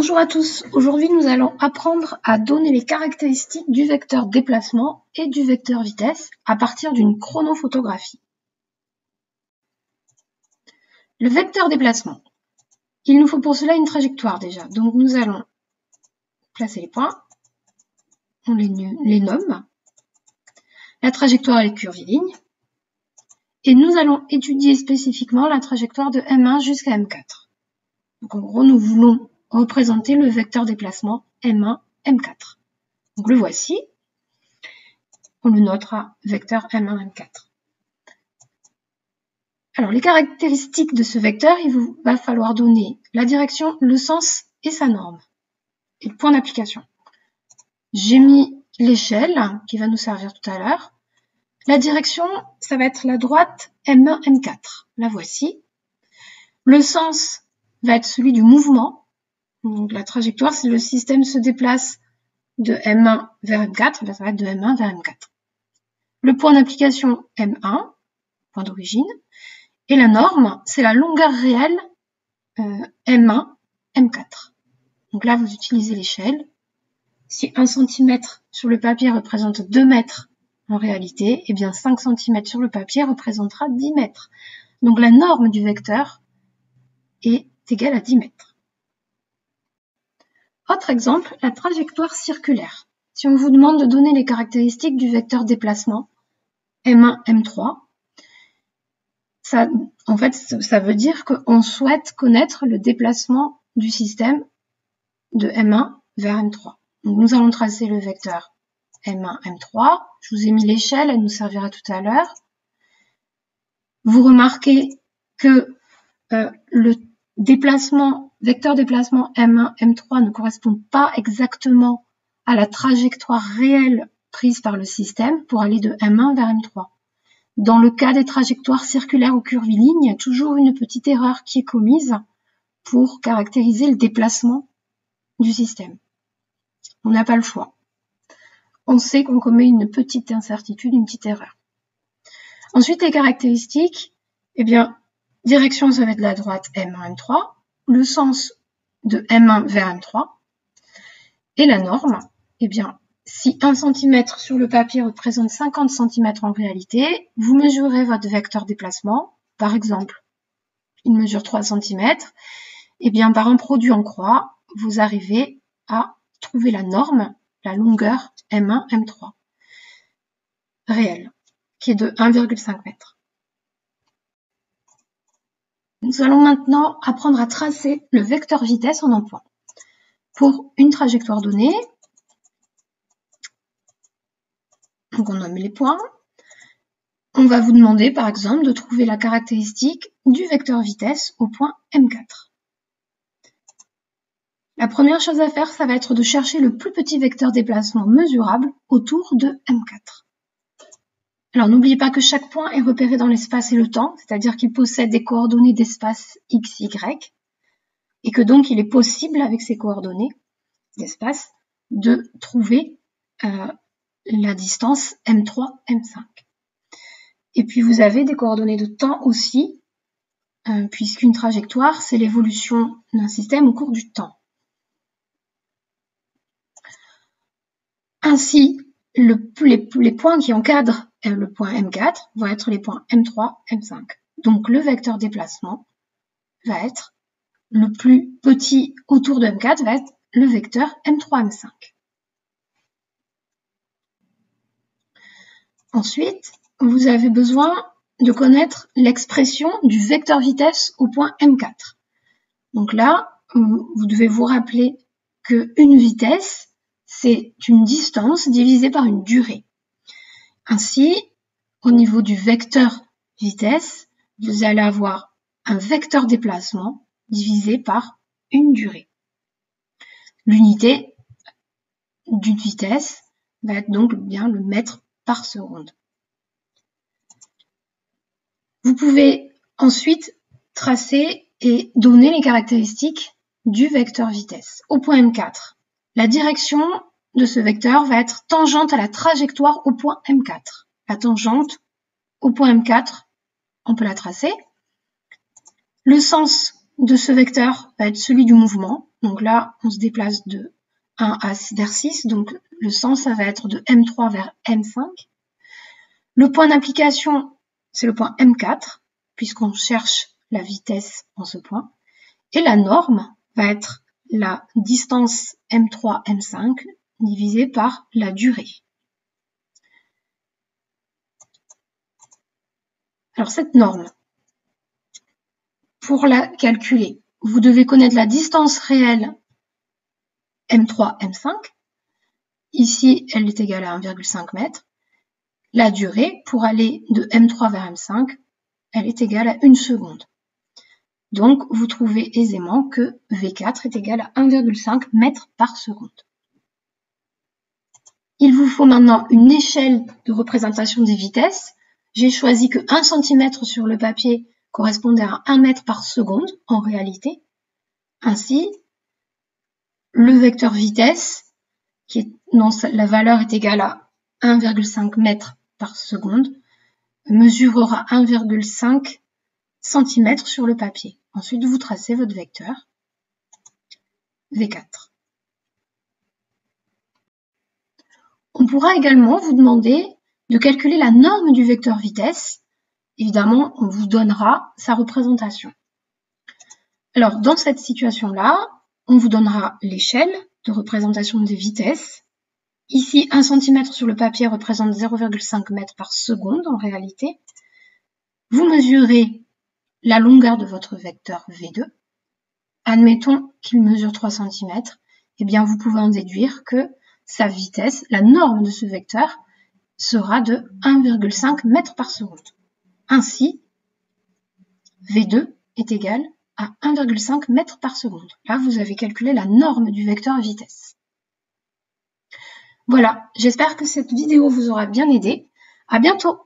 Bonjour à tous, aujourd'hui nous allons apprendre à donner les caractéristiques du vecteur déplacement et du vecteur vitesse à partir d'une chronophotographie. Le vecteur déplacement, il nous faut pour cela une trajectoire déjà, donc nous allons placer les points, on les nomme, la trajectoire est curviligne, et nous allons étudier spécifiquement la trajectoire de M1 jusqu'à M4. Donc en gros nous voulons représenter le vecteur déplacement M1, M4. Donc le voici. On le notera vecteur M1, M4. Alors les caractéristiques de ce vecteur, il vous va falloir donner la direction, le sens et sa norme. Et le point d'application. J'ai mis l'échelle qui va nous servir tout à l'heure. La direction, ça va être la droite M1, M4. La voici. Le sens va être celui du mouvement. Donc la trajectoire, si le système se déplace de M1 vers M4, ça va être de M1 vers M4. Le point d'application M1, point d'origine, et la norme, c'est la longueur réelle M1, M4. Donc là, vous utilisez l'échelle. Si 1 cm sur le papier représente 2 mètres en réalité, eh bien 5 cm sur le papier représentera 10 mètres. Donc la norme du vecteur est égale à 10 mètres. Autre exemple, la trajectoire circulaire. Si on vous demande de donner les caractéristiques du vecteur déplacement, M1, M3, ça veut dire qu'on souhaite connaître le déplacement du système de M1 vers M3. Donc nous allons tracer le vecteur M1, M3. Je vous ai mis l'échelle, elle nous servira tout à l'heure. Vous remarquez que le vecteur déplacement M1, M3 ne correspond pas exactement à la trajectoire réelle prise par le système pour aller de M1 vers M3. Dans le cas des trajectoires circulaires ou curvilignes, il y a toujours une petite erreur qui est commise pour caractériser le déplacement du système. On n'a pas le choix. On sait qu'on commet une petite incertitude, une petite erreur. Ensuite, les caractéristiques, eh bien, direction, ça va être de la droite M1, M3, le sens de M1 vers M3, et la norme, eh bien, si 1 cm sur le papier représente 50 cm en réalité, vous mesurez votre vecteur déplacement, par exemple, il mesure 3 cm, et bien par un produit en croix, vous arrivez à trouver la norme, la longueur M1, M3, réelle, qui est de 1,5 m. Nous allons maintenant apprendre à tracer le vecteur vitesse en un point. Pour une trajectoire donnée, donc on nomme les points, on va vous demander par exemple de trouver la caractéristique du vecteur vitesse au point M4. La première chose à faire, ça va être de chercher le plus petit vecteur déplacement mesurable autour de M4. Alors n'oubliez pas que chaque point est repéré dans l'espace et le temps, c'est-à-dire qu'il possède des coordonnées d'espace x, y, et que donc il est possible avec ces coordonnées d'espace de trouver la distance M3, M5. Et puis vous avez des coordonnées de temps aussi, puisqu'une trajectoire, c'est l'évolution d'un système au cours du temps. Ainsi, les points qui encadrent le point M4 vont être les points M3, M5. Donc le vecteur déplacement va être le plus petit autour de M4, va être le vecteur M3, M5. Ensuite, vous avez besoin de connaître l'expression du vecteur vitesse au point M4. Donc là, vous devez vous rappeler qu'une vitesse, c'est une distance divisée par une durée. Ainsi, au niveau du vecteur vitesse, vous allez avoir un vecteur déplacement divisé par une durée. L'unité d'une vitesse va être donc bien le mètre par seconde. Vous pouvez ensuite tracer et donner les caractéristiques du vecteur vitesse. Au point M4, la direction de ce vecteur va être tangente à la trajectoire au point M4. La tangente au point M4, on peut la tracer. Le sens de ce vecteur va être celui du mouvement. Donc là, on se déplace de 1 vers 6, donc le sens, ça va être de M3 vers M5. Le point d'application, c'est le point M4, puisqu'on cherche la vitesse en ce point. Et la norme va être la distance M3, M5 divisée par la durée. Alors cette norme, pour la calculer, vous devez connaître la distance réelle M3, M5. Ici, elle est égale à 1,5 m. La durée, pour aller de M3 vers M5, elle est égale à 1 seconde. Donc, vous trouvez aisément que V4 est égal à 1,5 m par seconde. Il vous faut maintenant une échelle de représentation des vitesses. J'ai choisi que 1 cm sur le papier correspondait à 1 m par seconde en réalité. Ainsi, le vecteur vitesse, dont la valeur est égale à 1,5 m par seconde, mesurera 1,5 cm sur le papier. Ensuite, vous tracez votre vecteur V4. On pourra également vous demander de calculer la norme du vecteur vitesse. Évidemment, on vous donnera sa représentation. Alors, dans cette situation-là, on vous donnera l'échelle de représentation des vitesses. Ici, 1 cm sur le papier représente 0,5 m par seconde en réalité. Vous mesurez la longueur de votre vecteur V2. Admettons qu'il mesure 3 cm. Eh bien, vous pouvez en déduire que sa vitesse, la norme de ce vecteur, sera de 1,5 m par seconde. Ainsi, V2 est égal à 1,5 m par seconde. Là, vous avez calculé la norme du vecteur vitesse. Voilà, j'espère que cette vidéo vous aura bien aidé. À bientôt!